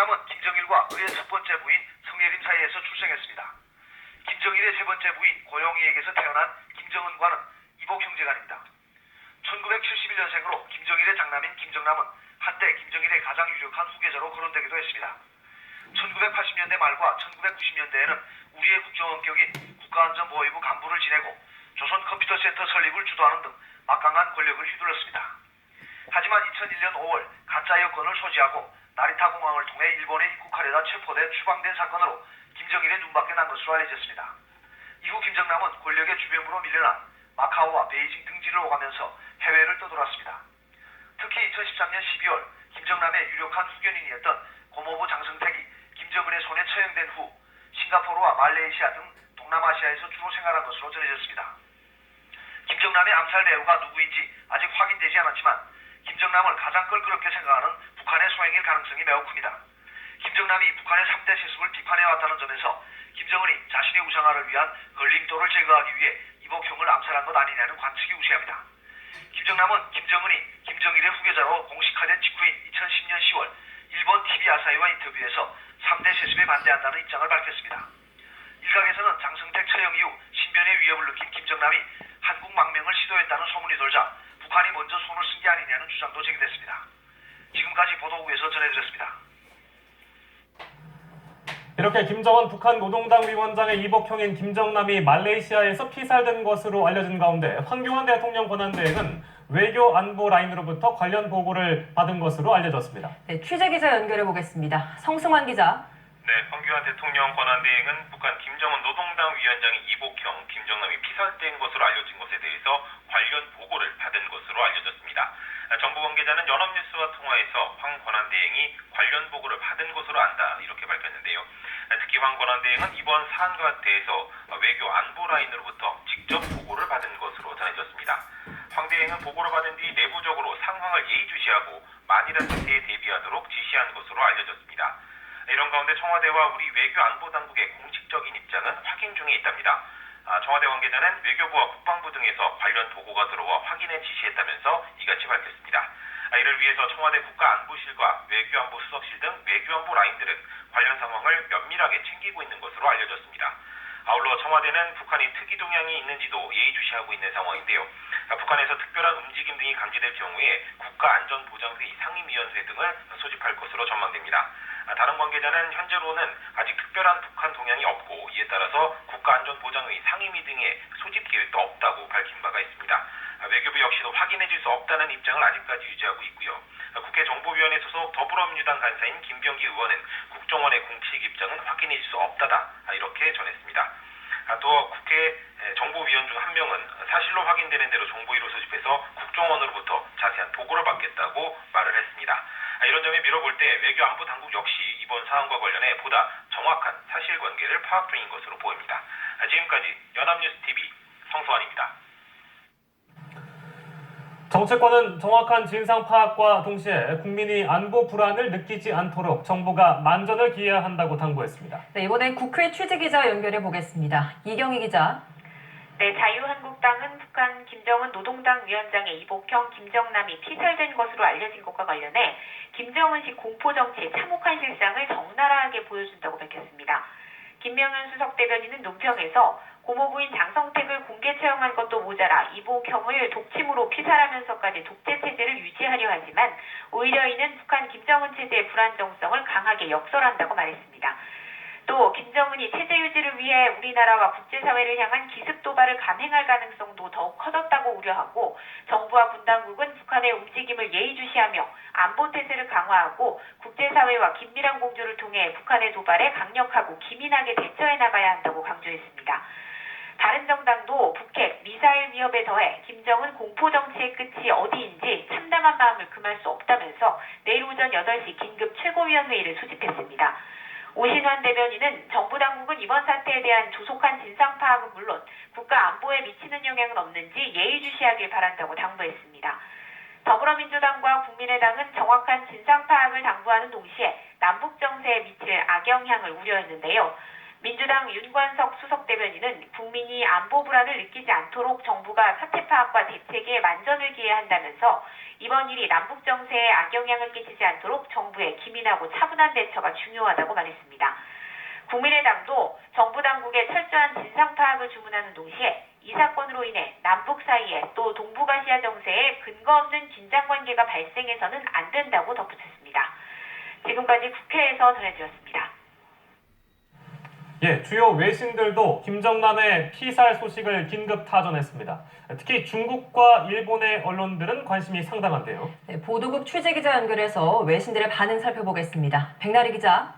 김정남은 김정일과 그의 첫 번째 부인 성예림 사이에서 출생했습니다. 김정일의 세 번째 부인 고영희에게서 태어난 김정은과는 이복 형제간입니다. 1971년생으로 김정일의 장남인 김정남은 한때 김정일의 가장 유력한 후계자로 거론되기도 했습니다. 1980년대 말과 1990년대에는 우리의 국정원격인 국가안전보위부 간부를 지내고 조선컴퓨터센터 설립을 주도하는 등 막강한 권력을 휘둘렀습니다. 하지만 2001년 5월 가짜 여권을 소지하고 나리타 공항을 통해 일본에 입국하려다 체포돼 추방된 사건으로 김정일의 눈밖에 난 것으로 알려졌습니다. 이후 김정남은 권력의 주변으로 밀려나 마카오와 베이징 등지를 오가면서 해외를 떠돌았습니다. 특히 2013년 12월 김정남의 유력한 후견인이었던 고모부 장성택이 김정은의 손에 처형된 후 싱가포르와 말레이시아 등 동남아시아에서 주로 생활한 것으로 전해졌습니다. 김정남의 암살 배우가 누구인지 아직 확인되지 않았지만 김정남을 가장 껄끄럽게 생각하는 북한의 소행일 가능성이 매우 큽니다. 김정남이 북한의 3대 세습을 비판해왔다는 점에서 김정은이 자신의 우상화를 위한 걸림돌을 제거하기 위해 이복형을 암살한 것 아니냐는 관측이 우세합니다. 김정남은 김정은이 김정일의 후계자로 공식화된 직후인 2010년 10월 일본 TV 아사히와 인터뷰에서 3대 세습에 반대한다는 입장을 밝혔습니다. 일각에서는 장성택 처형 이후 신변의 위협을 느낀 김정남이 한국 망명을 시도했다는 소문이 돌자 북한이 먼저 손을 쓴 게 아니냐는 주장도 제기됐습니다. 지금까지 보도국에서 전해드렸습니다. 이렇게 김정은 북한 노동당 위원장의 이복형인 김정남이 말레이시아에서 피살된 것으로 알려진 가운데 황교안 대통령 권한대행은 외교 안보 라인으로부터 관련 보고를 받은 것으로 알려졌습니다. 네, 취재기자 연결해 보겠습니다. 성승환 기자. 네, 황교안 대통령 권한대행은 북한 김정은 노동당 위원장의 이복형 김정남이 피살된 것으로 알려진 것에 대해서 관련 보고를 받은 것으로 알려졌습니다. 정부 관계자는 연합뉴스와 통화에서 황 권한대행이 관련 보고를 받은 것으로 안다 이렇게 밝혔는데요. 특히 황 권한대행은 이번 사안과 대해서 외교 안보 라인으로부터 직접 보고를 받은 것으로 전해졌습니다. 황 대행은 보고를 받은 뒤 내부적으로 상황을 예의주시하고 만일의 사태에 대비하도록 지시한 것으로 알려졌습니다. 이런 가운데 청와대와 우리 외교 안보 당국의 공식적인 입장은 확인 중에 있답니다. 청와대 관계자는 외교부와 국방부 등에서 관련 보고가 들어와 확인에 지시했다면서 이같이 밝혔습니다. 이를 위해서 청와대 국가안보실과 외교안보 수석실 등 외교안보 라인들은 관련 상황을 면밀하게 챙기고 있는 것으로 알려졌습니다. 아울러 청와대는 북한이 특이 동향이 있는지도 예의주시하고 있는 상황인데요. 북한에서 특별한 움직임 등이 감지될 경우에 국가안전보장회의 상임위원회 등을 소집할 것으로 전망됩니다. 다른 관계자는 현재로는 아직 특별한 북한 동향이 없고 이에 따라서 국가안전보장회의 상임위 등의 소집 계획도 없다고 밝힌 바가 있습니다. 외교부 역시도 확인해줄 수 없다는 입장을 아직까지 유지하고 있고요. 국회 정보위원회 소속 더불어민주당 간사인 김병기 의원은 국정원의 공식 입장은 확인해줄 수 없다다 이렇게 전했습니다. 또 국회 정보위원 중 한 명은 사실로 확인되는 대로 정보위로 소집해서 국정원으로부터 자세한 보고를 받겠다고 말을 했습니다. 이런 점에 밀어볼 때 외교 안보 당국 역시 이번 사안과 관련해 보다 정확한 사실관계를 파악 중인 것으로 보입니다. 지금까지 연합뉴스 TV 성수환입니다. 정치권은 정확한 진상 파악과 동시에 국민이 안보 불안을 느끼지 않도록 정부가 만전을 기해야 한다고 당부했습니다. 네, 이번엔 국회 취재기자 연결해 보겠습니다. 이경희 기자. 네, 자유한국당은 북한 김정은 노동당 위원장의 이복형 김정남이 피살된 것으로 알려진 것과 관련해 김정은식 공포정치의 참혹한 실상을 적나라하게 보여준다고 밝혔습니다. 김명현 수석 대변인은 논평에서 고모부인 장성택을 공개 처형한 것도 모자라 이복형을 독침으로 피살하면서까지 독재체제를 유지하려 하지만 오히려 이는 북한 김정은 체제의 불안정성을 강하게 역설한다고 말했습니다. 또 김정은이 체제 유지를 위해 우리나라와 국제사회를 향한 기습 도발을 감행할 가능성도 더욱 커졌다고 우려하고 정부와 군당국은 북한의 움직임을 예의주시하며 안보태세를 강화하고 국제사회와 긴밀한 공조를 통해 북한의 도발에 강력하고 기민하게 대처해 나가야 한다고 강조했습니다. 바른정당도 북핵, 미사일 위협에 더해 김정은 공포정치의 끝이 어디인지 참담한 마음을 금할 수 없다면서 내일 오전 8시 긴급 최고위원회의를 소집했습니다. 오신환 대변인은 정부 당국은 이번 사태에 대한 조속한 진상 파악은 물론 국가 안보에 미치는 영향은 없는지 예의주시하길 바란다고 당부했습니다. 더불어민주당과 국민의당은 정확한 진상 파악을 당부하는 동시에 남북 정세에 미칠 악영향을 우려했는데요. 민주당 윤관석 수석대변인은 국민이 안보 불안을 느끼지 않도록 정부가 사태 파악과 대책에 만전을 기해야 한다면서 이번 일이 남북 정세에 악영향을 끼치지 않도록 정부의 기민하고 차분한 대처가 중요하다고 말했습니다. 국민의당도 정부 당국의 철저한 진상 파악을 주문하는 동시에 이 사건으로 인해 남북 사이에 또 동북아시아 정세에 근거 없는 긴장 관계가 발생해서는 안 된다고 덧붙였습니다. 지금까지 국회에서 전해드렸습니다. 예, 주요 외신들도 김정남의 피살 소식을 긴급 타전했습니다. 특히 중국과 일본의 언론들은 관심이 상당한데요. 네, 보도국 취재기자 연결해서 외신들의 반응 살펴보겠습니다. 백나리 기자.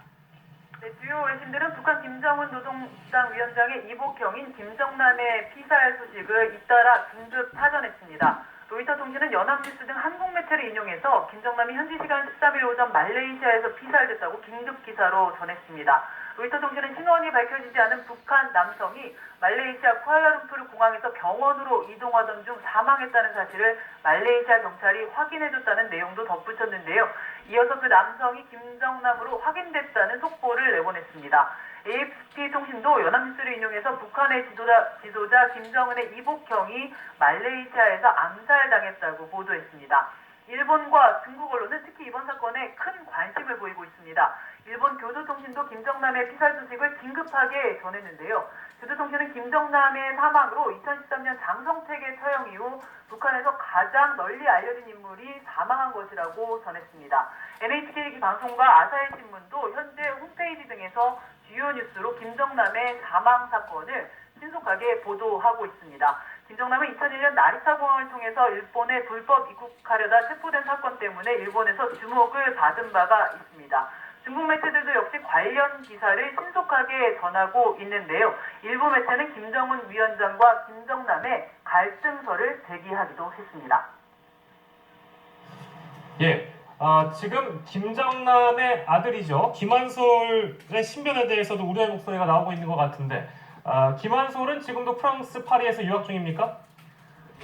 네, 주요 외신들은 북한 김정은 노동당 위원장의 이복형인 김정남의 피살 소식을 잇따라 긴급 타전했습니다. 로이터 통신은 연합뉴스 등 한국 매체를 인용해서 김정남이 현지 시간 13일 오전 말레이시아에서 피살됐다고 긴급 기사로 전했습니다. 로이터 통신은 신원이 밝혀지지 않은 북한 남성이 말레이시아 쿠알라룸푸르 공항에서 병원으로 이동하던 중 사망했다는 사실을 말레이시아 경찰이 확인해줬다는 내용도 덧붙였는데요. 이어서 그 남성이 김정남으로 확인됐다는 속보를 내보냈습니다. AFP 통신도 연합뉴스를 인용해서 북한의 지도자 김정은의 이복형이 말레이시아에서 암살당했다고 보도했습니다. 일본과 중국 언론은 특히 이번 사건에 큰 관심을 보이고 있습니다. 일본 교도통신도 김정남의 피살 소식을 긴급하게 전했는데요. 교도통신은 김정남의 사망으로 2013년 장성택의 처형 이후 북한에서 가장 널리 알려진 인물이 사망한 것이라고 전했습니다. NHK 방송과 아사히 신문도 현재 홈페이지 등에서 주요 뉴스로 김정남의 사망 사건을 신속하게 보도하고 있습니다. 김정남은 2001년 나리타 공항을 통해서 일본에 불법 입국하려다 체포된 사건 때문에 일본에서 주목을 받은 바가 있습니다. 중국 매체들도 역시 관련 기사를 신속하게 전하고 있는데요. 일부 매체는 김정은 위원장과 김정남의 갈등설을 제기하기도 했습니다. 예, 지금 김정남의 아들이죠. 김한솔의 신변에 대해서도 우려의 목소리가 나오고 있는 것 같은데 김한솔은 지금도 프랑스 파리에서 유학 중입니까?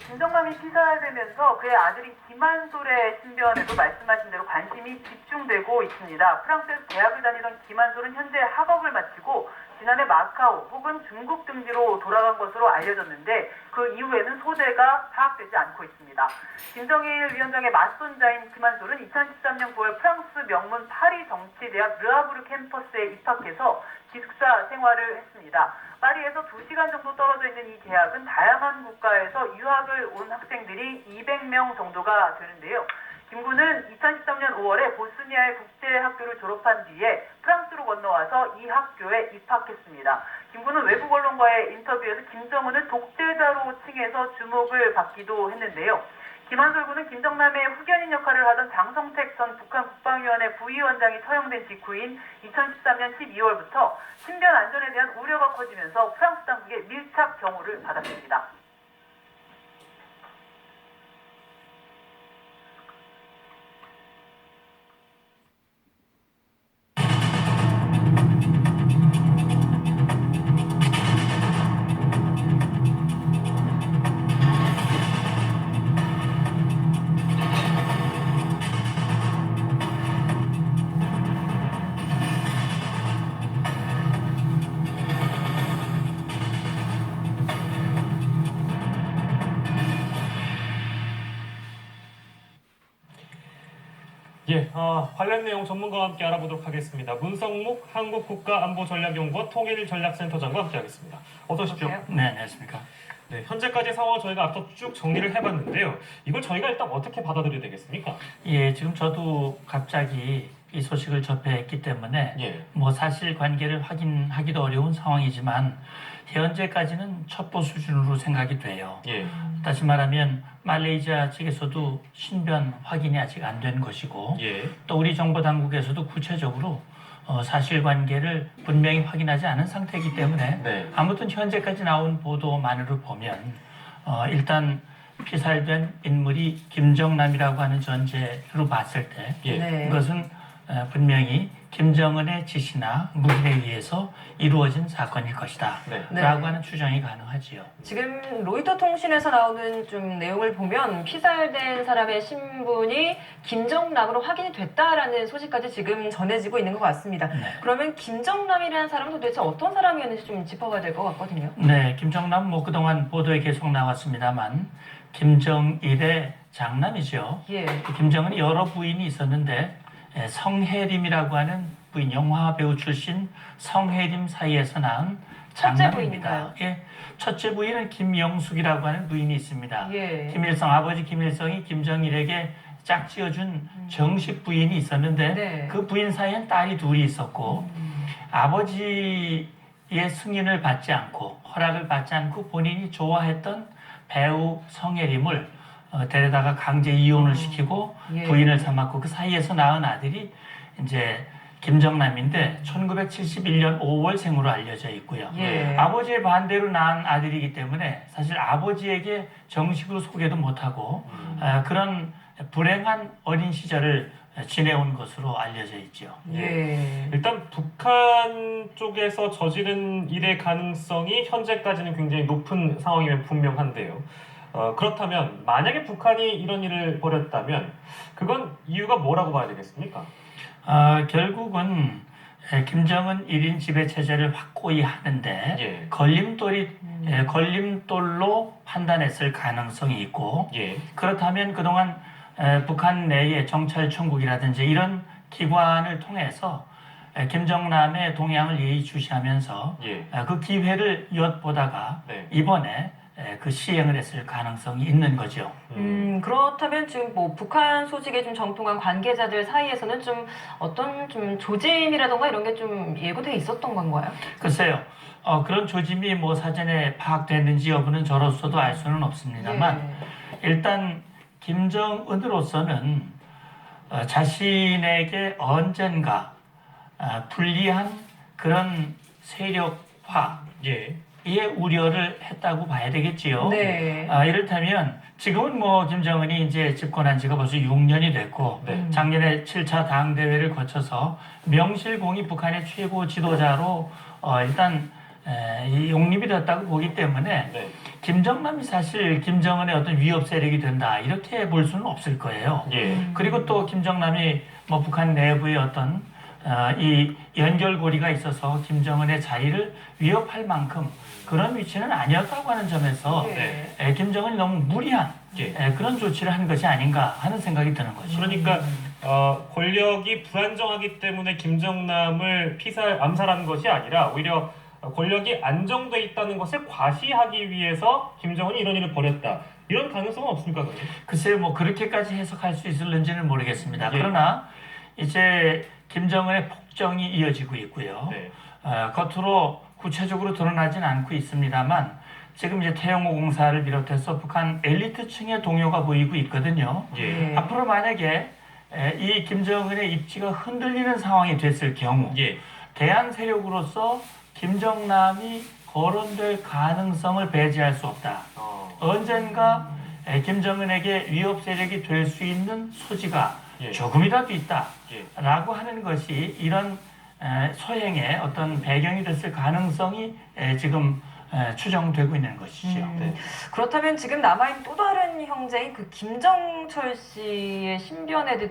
김정남이 피살되면서 그의 아들인 김한솔의 신변에도 말씀하신 대로 관심이 집중되고 있습니다. 프랑스에서 대학을 다니던 김한솔은 현재 학업을 마치고 지난해 마카오 혹은 중국 등지로 돌아간 것으로 알려졌는데 그 이후에는 소재가 파악되지 않고 있습니다. 김정일 위원장의 맞손자인 김한솔은 2013년 9월 프랑스 명문 파리 정치대학 르아브르 캠퍼스에 입학해서 기숙사 생활을 했습니다. 파리에서 2시간 정도 떨어져 있는 이 대학은 다양한 국가에서 유학을 온 학생들이 200명 정도가 되는데요. 김 군은 2013년 5월에 보스니아의 국제학교를 졸업한 뒤에 프랑스로 건너와서 이 학교에 입학했습니다. 김 군은 외국 언론과의 인터뷰에서 김정은을 독재자로 칭해서 주목을 받기도 했는데요. 김한솔 군은 김정남의 후견인 역할을 하던 장성택 전 북한 국방위원회 부위원장이 처형된 직후인 2013년 12월부터 신변 안전에 대한 우려가 커지면서 프랑스 당국의 밀착 경호를 받았습니다. 예, 관련 내용 전문가와 함께 알아보도록 하겠습니다. 문성묵 한국국가안보전략연구원 통일전략센터장과 함께하겠습니다. 어서 오십시오. 네, 안녕하십니까. 네, 현재까지 상황을 저희가 앞서 쭉 정리를 해봤는데요. 이걸 저희가 일단 어떻게 받아들여야 되겠습니까? 예, 지금 저도 갑자기 이 소식을 접했기 때문에 예. 뭐 사실관계를 확인하기도 어려운 상황이지만 현재까지는 첩보 수준으로 생각이 돼요. 예. 다시 말하면 말레이시아 측에서도 신변 확인이 아직 안 된 것이고 예. 또 우리 정보 당국에서도 구체적으로 사실관계를 분명히 확인하지 않은 상태이기 때문에 네. 아무튼 현재까지 나온 보도만으로 보면 일단 피살된 인물이 김정남이라고 하는 전제로 봤을 때 예. 네. 이것은 분명히 김정은의 지시나 무기에 의해서 이루어진 사건일 것이다. 네. 라고 하는 추정이 가능하지요. 지금 로이터 통신에서 나오는 좀 내용을 보면 피살된 사람의 신분이 김정남으로 확인이 됐다라는 소식까지 지금 전해지고 있는 것 같습니다. 네. 그러면 김정남이라는 사람은 도대체 어떤 사람이었는지 좀 짚어봐야 될 것 같거든요. 네, 김정남 뭐 그동안 보도에 계속 나왔습니다만 김정일의 장남이죠. 예. 김정은이 여러 부인이 있었는데 성혜림이라고 하는 부인, 영화 배우 출신 성혜림 사이에서 낳은 첫째 장남입니다. 부인인가요? 예, 첫째 부인은 김영숙이라고 하는 부인이 있습니다. 예. 김일성 아버지 김일성이 김정일에게 짝지어준 정식 부인이 있었는데 네. 그 부인 사이엔 딸이 둘이 있었고 아버지의 승인을 받지 않고 허락을 받지 않고 본인이 좋아했던 배우 성혜림을 데려다가 강제 이혼을 시키고 예. 부인을 삼았고 그 사이에서 낳은 아들이 이제 김정남인데 1971년 5월생으로 알려져 있고요. 예. 아버지의 반대로 낳은 아들이기 때문에 사실 아버지에게 정식으로 소개도 못하고 그런 불행한 어린 시절을 지내온 것으로 알려져 있죠. 예. 일단 북한 쪽에서 저지른 일의 가능성이 현재까지는 굉장히 높은 상황이면 분명한데요. 그렇다면 만약에 북한이 이런 일을 벌였다면 그건 이유가 뭐라고 봐야 되겠습니까? 결국은 김정은 1인 지배 체제를 확고히 하는데 예. 걸림돌로 판단했을 가능성이 있고 예. 그렇다면 그동안 북한 내의 정찰 청국이라든지 이런 기관을 통해서 김정남의 동향을 예의주시하면서 예. 그 기회를 엿보다가 네. 이번에 그 시행을 했을 가능성이 있는 거죠. 그렇다면 지금 뭐 북한 소식에 좀 정통한 관계자들 사이에서는 좀 어떤 좀 조짐이라던가 이런 게 좀 예고돼 있었던 건가요? 글쎄요. 그런 조짐이 뭐 사전에 파악됐는지 여부는 저로서도 알 수는 없습니다만 일단 김정은으로서는 자신에게 언젠가 불리한 그런 세력화 예. 의 우려를 했다고 봐야 되겠지요. 네. 이를테면 지금은 뭐 김정은이 이제 집권한 지가 벌써 6년이 됐고 네. 작년에 7차 당대회를 거쳐서 명실공히 북한의 최고 지도자로 일단 용립이 됐다고 보기 때문에 네. 김정남이 사실 김정은의 어떤 위협 세력이 된다 이렇게 볼 수는 없을 거예요. 예. 그리고 또 김정남이 뭐 북한 내부의 어떤 이 연결고리가 있어서 김정은의 자리를 위협할 만큼 그런 위치는 아니었다고 하는 점에서 네. 김정은이 너무 무리한 그런 조치를 한 것이 아닌가 하는 생각이 드는 거죠. 그러니까 권력이 불안정하기 때문에 김정남을 암살한 것이 아니라 오히려 권력이 안정돼 있다는 것을 과시하기 위해서 김정은이 이런 일을 벌였다. 이런 가능성은 없습니까? 그러면? 글쎄요, 뭐 그렇게까지 해석할 수 있을는지는 모르겠습니다. 예. 그러나 이제 김정은의 폭정이 이어지고 있고요. 네. 겉으로 구체적으로 드러나진 않고 있습니다만 지금 이제 태영호 공사를 비롯해서 북한 엘리트층의 동요가 보이고 있거든요. 예. 앞으로 만약에 이 김정은의 입지가 흔들리는 상황이 됐을 경우 예. 대한 세력으로서 김정남이 거론될 가능성을 배제할 수 없다. 언젠가 김정은에게 위협 세력이 될 수 있는 소지가 예. 조금이라도 있다. 예. 라고 하는 것이 이런 소행의 어떤 배경이 됐을 가능성이 지금 추정되고 있는 것이죠. 네. 그렇다면 지금 남아있는 또 다른 형제인 그 김정철 씨의 신변에도